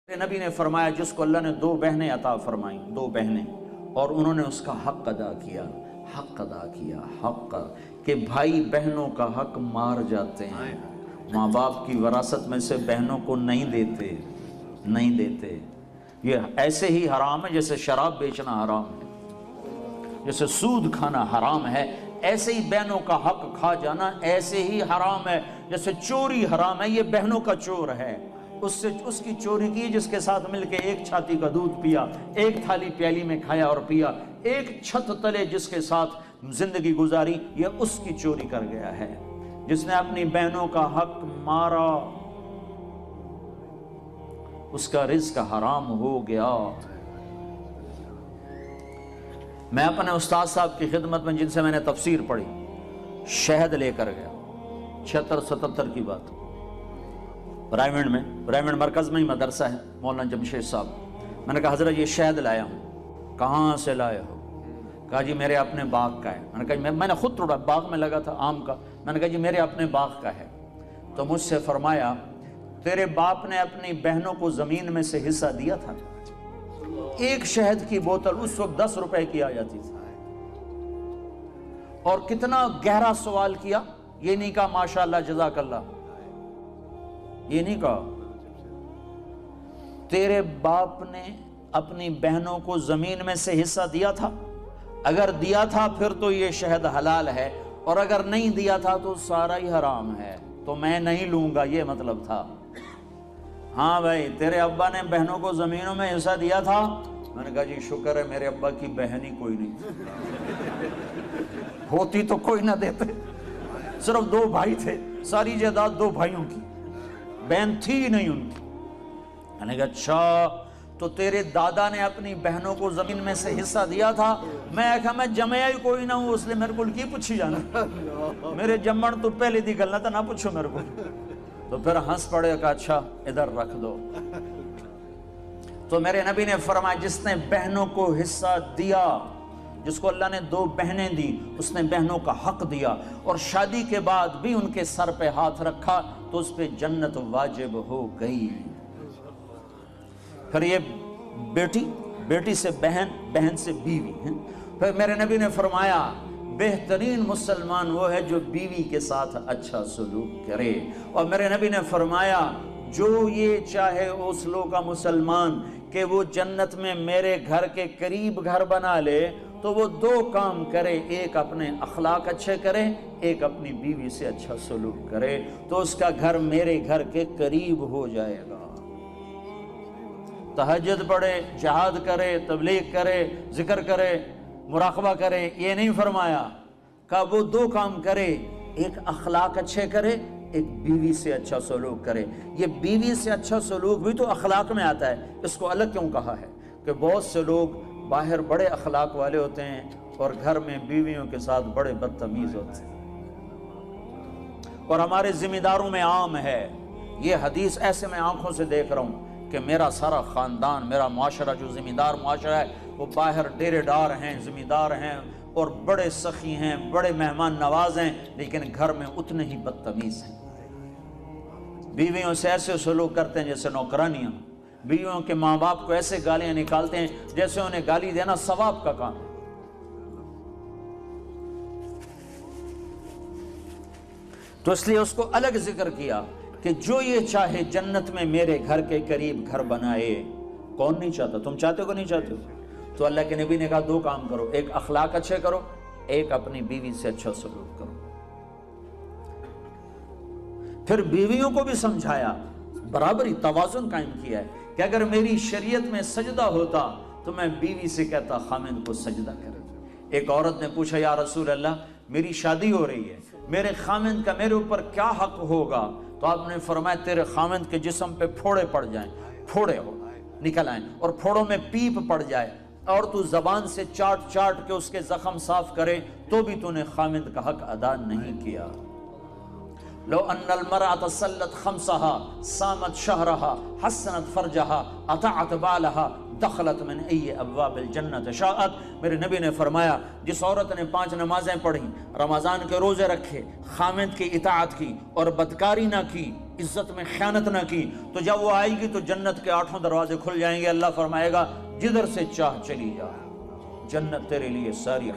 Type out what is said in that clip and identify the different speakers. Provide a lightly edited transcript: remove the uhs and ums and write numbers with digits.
Speaker 1: نبی نے فرمایا جس کو اللہ نے دو بہنیں عطا فرمائیں، دو بہنیں، اور انہوں نے اس کا حق ادا کیا، حق کہ بھائی بہنوں کا حق مار جاتے ہیں، ماں باپ کی وراثت میں سے بہنوں کو نہیں دیتے۔ یہ ایسے ہی حرام ہے جیسے شراب بیچنا حرام ہے، جیسے سود کھانا حرام ہے، ایسے ہی بہنوں کا حق کھا جانا ایسے ہی حرام ہے جیسے چوری حرام ہے۔ یہ بہنوں کا چور ہے، اس کی چوری کی جس کے ساتھ مل کے ایک چھاتی کا دودھ پیا، ایک تھالی پیالی میں کھایا اور پیا، ایک چھت تلے جس کے ساتھ زندگی گزاری، یہ اس کی چوری کر گیا ہے۔ جس نے اپنی بہنوں کا حق مارا اس کا رزق حرام ہو گیا۔ میں اپنے استاد صاحب کی خدمت میں جن سے میں نے تفسیر پڑھی، شہد لے کر گیا، 76-77 کی بات، برائمنڈ مرکز میں ہی مدرسہ ہے، مولانا جمشید صاحب۔ میں نے کہا حضرت یہ شہد لایا ہوں۔ کہاں سے لائے ہو؟ کہا جی میرے اپنے باغ کا ہے۔ میں نے کہا میں نے خود توڑا، باغ میں لگا تھا آم کا۔ میں نے کہا جی میرے اپنے باغ کا ہے۔ تو مجھ سے فرمایا تیرے باپ نے اپنی بہنوں کو زمین میں سے حصہ دیا تھا؟ ایک شہد کی بوتل اس وقت 10 روپے کی آ جاتی تھی۔ اور کتنا گہرا سوال کیا، یہ نہیں کہا ماشاءاللہ جزاک اللہ، یہ نہیں کہا تیرے باپ نے اپنی بہنوں کو زمین میں سے حصہ دیا تھا؟ اگر دیا تھا پھر تو یہ شہد حلال ہے، اور اگر نہیں دیا تھا تو سارا ہی حرام ہے، تو میں نہیں لوں گا، یہ مطلب تھا۔ ہاں بھائی تیرے ابا نے بہنوں کو زمینوں میں حصہ دیا تھا؟ میں نے کہا جی شکر ہے میرے ابا کی بہن ہی کوئی نہیں، ہوتی تو کوئی نہ دیتے، صرف 2 بھائی تھے، ساری جائیداد 2 بھائیوں کی، بہن تھی نہیں ان کی۔ میں نے کہا اچھا تو تیرے دادا نے اپنی بہنوں کو زمین میں سے حصہ دیا تھا؟ میں کہا میں جمعہ ہی کوئی نہ ہوں، اس لیے میرے کو کی پوچھی جانا، میرے جمعن تو پہلے دی گلنا تھا، نہ پوچھو میرے کو۔ تو پھر ہنس پڑے، کہا اچھا ادھر رکھ دو۔ تو میرے نبی نے فرمایا جس نے بہنوں کو حصہ دیا، جس کو اللہ نے 2 بہنیں دی، اس نے بہنوں کا حق دیا، اور شادی کے بعد بھی ان کے سر پہ ہاتھ رکھا تو اس پہ جنت واجب ہو گئی۔ پھر یہ بیٹی سے بہن، بہن سے بیوی۔ پھر میرے نبی نے فرمایا بہترین مسلمان وہ ہے جو بیوی کے ساتھ اچھا سلوک کرے، اور میرے نبی نے فرمایا جو یہ چاہے اوسلو کا مسلمان کہ وہ جنت میں میرے گھر کے قریب گھر بنا لے تو وہ 2 کام کرے، ایک اپنے اخلاق اچھے کرے، ایک اپنی بیوی سے اچھا سلوک کرے، تو اس کا گھر میرے گھر کے قریب ہو جائے گا۔ تہجد پڑھے، جہاد کرے، تبلیغ کرے، ذکر کرے، مراقبہ کرے، یہ نہیں فرمایا، کہ وہ 2 کام کرے، ایک اخلاق اچھے کرے، ایک بیوی سے اچھا سلوک کرے۔ یہ بیوی سے اچھا سلوک بھی تو اخلاق میں آتا ہے، اس کو الگ کیوں کہا ہے؟ کہ بہت سے لوگ باہر بڑے اخلاق والے ہوتے ہیں اور گھر میں بیویوں کے ساتھ بڑے بدتمیز ہوتے ہیں، اور ہمارے ذمہ داروں میں عام ہے یہ حدیث۔ ایسے میں آنکھوں سے دیکھ رہا ہوں کہ میرا سارا خاندان، میرا معاشرہ جو ذمہ دار معاشرہ ہے، وہ باہر ڈیرے ڈار ہیں، ذمہ دار ہیں اور بڑے سخی ہیں، بڑے مہمان نواز ہیں، لیکن گھر میں اتنے ہی بدتمیز ہیں۔ بیویوں سے ایسے سلوک کرتے ہیں جیسے نوکرانیاں، بیویوں کے ماں باپ کو ایسے گالیاں نکالتے ہیں جیسے انہیں گالی دینا ثواب کا کام ہے۔ تو اس لیے اس کو الگ ذکر کیا کہ جو یہ چاہے جنت میں میرے گھر کے قریب گھر بنائے۔ کون نہیں چاہتا؟ تم چاہتے ہو کہ نہیں چاہتے ہو؟ تو اللہ کے نبی نے کہا 2 کام کرو، ایک اخلاق اچھے کرو، ایک اپنی بیوی سے اچھا سلوک کرو۔ پھر بیویوں کو بھی سمجھایا، برابری، توازن قائم کیا ہے کہ اگر میری شریعت میں سجدہ ہوتا تو میں بیوی سے کہتا خامند کو سجدہ کرے۔ ایک عورت نے پوچھا یا رسول اللہ میری شادی ہو رہی ہے، میرے خامند کا میرے اوپر کیا حق ہوگا؟ تو آپ نے فرمایا تیرے خامند کے جسم پہ پھوڑے پڑ جائیں، پھوڑے نکل آئیں، اور پھوڑوں میں پیپ پڑ جائے، اور تو زبان سے چاٹ چاٹ کے اس کے زخم صاف کرے، تو بھی تو نے خامند کا حق ادا نہیں کیا۔ لو ان المرأة صلت خمسها صامت شهرها حسنت فرجها اطاعت بالها دخلت من ای ابواب الجنت شاءت۔ میرے نبی نے فرمایا جس عورت نے 5 نمازیں پڑھی، رمضان کے روزے رکھے، خامند کی اطاعت کی اور بدکاری نہ کی، عزت میں خیانت نہ کی، تو جب وہ آئے گی تو جنت کے 8 دروازے کھل جائیں گے، اللہ فرمائے گا جدھر سے چاہ چلی جا، جنت تیرے لیے ساری